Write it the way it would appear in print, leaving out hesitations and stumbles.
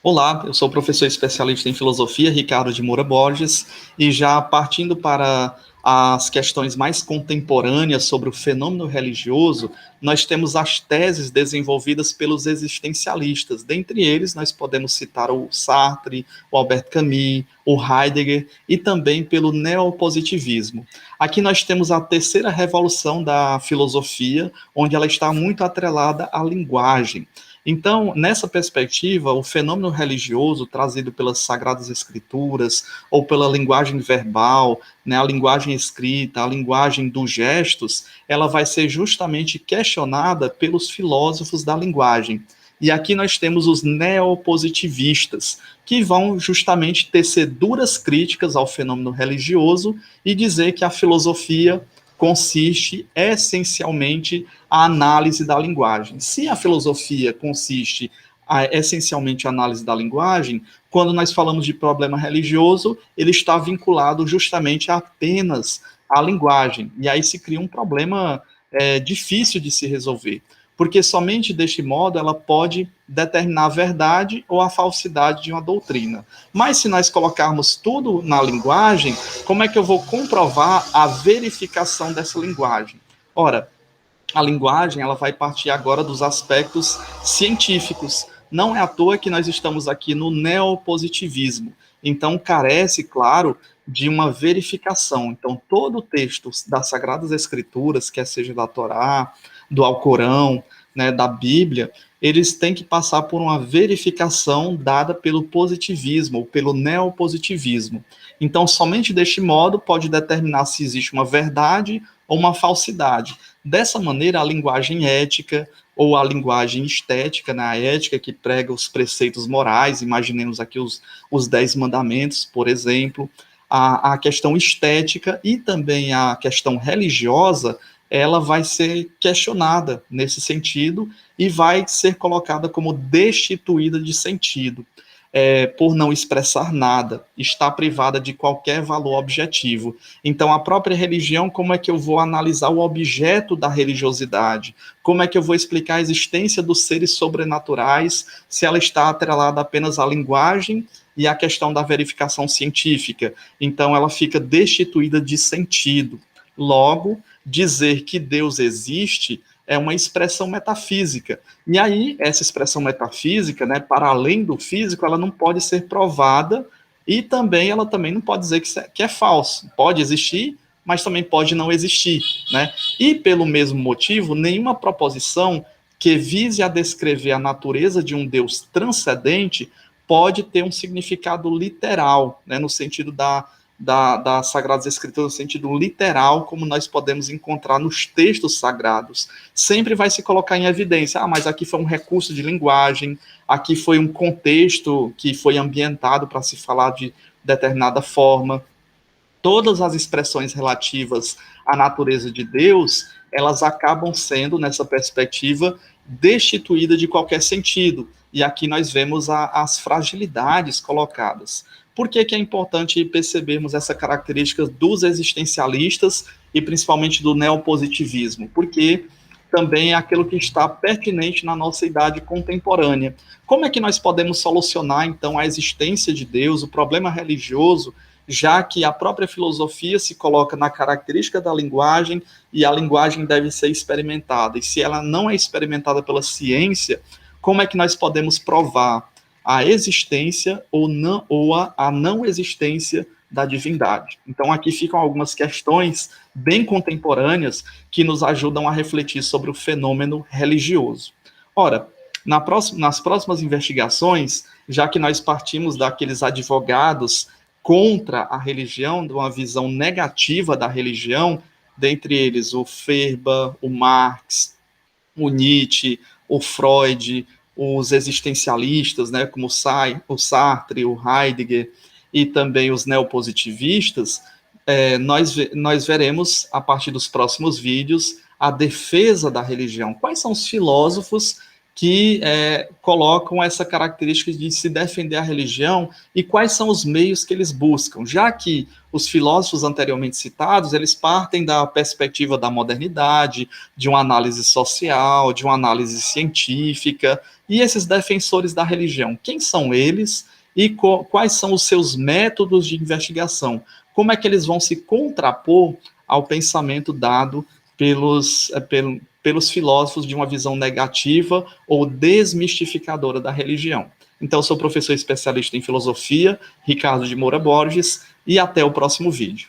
Olá, eu sou professor especialista em filosofia, Ricardo de Moura Borges, e já partindo para as questões mais contemporâneas sobre o fenômeno religioso, nós temos as teses desenvolvidas pelos existencialistas. Dentre eles, nós podemos citar o Sartre, o Albert Camus, o Heidegger e também pelo neopositivismo. Aqui nós temos a terceira revolução da filosofia, onde ela está muito atrelada à linguagem. Então, nessa perspectiva, o fenômeno religioso trazido pelas Sagradas Escrituras ou pela linguagem verbal, né, a linguagem escrita, a linguagem dos gestos, ela vai ser justamente questionada pelos filósofos da linguagem. E aqui nós temos os neopositivistas, que vão justamente tecer duras críticas ao fenômeno religioso e dizer que a filosofia consiste essencialmente a análise da linguagem. Se a filosofia consiste essencialmente a análise da linguagem, quando nós falamos de problema religioso, ele está vinculado justamente apenas à linguagem. E aí se cria um problema difícil de se resolver, porque somente deste modo ela pode determinar a verdade ou a falsidade de uma doutrina. Mas se nós colocarmos tudo na linguagem, como é que eu vou comprovar a verificação dessa linguagem? Ora, a linguagem ela vai partir agora dos aspectos científicos. Não é à toa que nós estamos aqui no neopositivismo. Então, carece, claro, de uma verificação. Então, todo o texto das Sagradas Escrituras, quer seja da Torá, do Alcorão, né, da Bíblia, eles têm que passar por uma verificação dada pelo positivismo, ou pelo neopositivismo. Então, somente deste modo pode determinar se existe uma verdade ou uma falsidade. Dessa maneira, a linguagem ética ou a linguagem estética, né, a ética que prega os preceitos morais, imaginemos aqui os 10 mandamentos, por exemplo, a questão estética e também a questão religiosa, ela vai ser questionada nesse sentido e vai ser colocada como destituída de sentido. Por não expressar nada, está privada de qualquer valor objetivo. Então, a própria religião, como é que eu vou analisar o objeto da religiosidade? Como é que eu vou explicar a existência dos seres sobrenaturais se ela está atrelada apenas à linguagem e à questão da verificação científica? Então, ela fica destituída de sentido. Logo, dizer que Deus existe é uma expressão metafísica. E aí, essa expressão metafísica, né, para além do físico, ela não pode ser provada e também ela também não pode dizer que é falso. Pode existir, mas também pode não existir, né? E pelo mesmo motivo, nenhuma proposição que vise a descrever a natureza de um Deus transcendente pode ter um significado literal, né, no sentido das Sagradas Escrituras, no sentido literal, como nós podemos encontrar nos textos sagrados. Sempre vai se colocar em evidência, mas aqui foi um recurso de linguagem, aqui foi um contexto que foi ambientado para se falar de determinada forma. Todas as expressões relativas à natureza de Deus, elas acabam sendo, nessa perspectiva, destituídas de qualquer sentido. E aqui nós vemos as fragilidades colocadas. Por que é importante percebermos essa característica dos existencialistas e principalmente do neopositivismo? Porque também é aquilo que está pertinente na nossa idade contemporânea. Como é que nós podemos solucionar, então, a existência de Deus, o problema religioso, já que a própria filosofia se coloca na característica da linguagem e a linguagem deve ser experimentada? E se ela não é experimentada pela ciência, como é que nós podemos provar a existência ou a não existência da divindade? Então, aqui ficam algumas questões bem contemporâneas que nos ajudam a refletir sobre o fenômeno religioso. Ora, nas próximas investigações, já que nós partimos daqueles advogados contra a religião, de uma visão negativa da religião, dentre eles o Feuerbach, o Marx, o Nietzsche, o Freud, os existencialistas, né, como o Sartre, o Heidegger e também os neopositivistas, nós veremos, a partir dos próximos vídeos, a defesa da religião. Quais são os filósofos que colocam essa característica de se defender a religião e quais são os meios que eles buscam, já que os filósofos anteriormente citados, eles partem da perspectiva da modernidade, de uma análise social, de uma análise científica, e esses defensores da religião, quem são eles e quais são os seus métodos de investigação? Como é que eles vão se contrapor ao pensamento dado pelos filósofos de uma visão negativa ou desmistificadora da religião. Então, eu sou professor especialista em filosofia, Ricardo de Moura Borges, e até o próximo vídeo.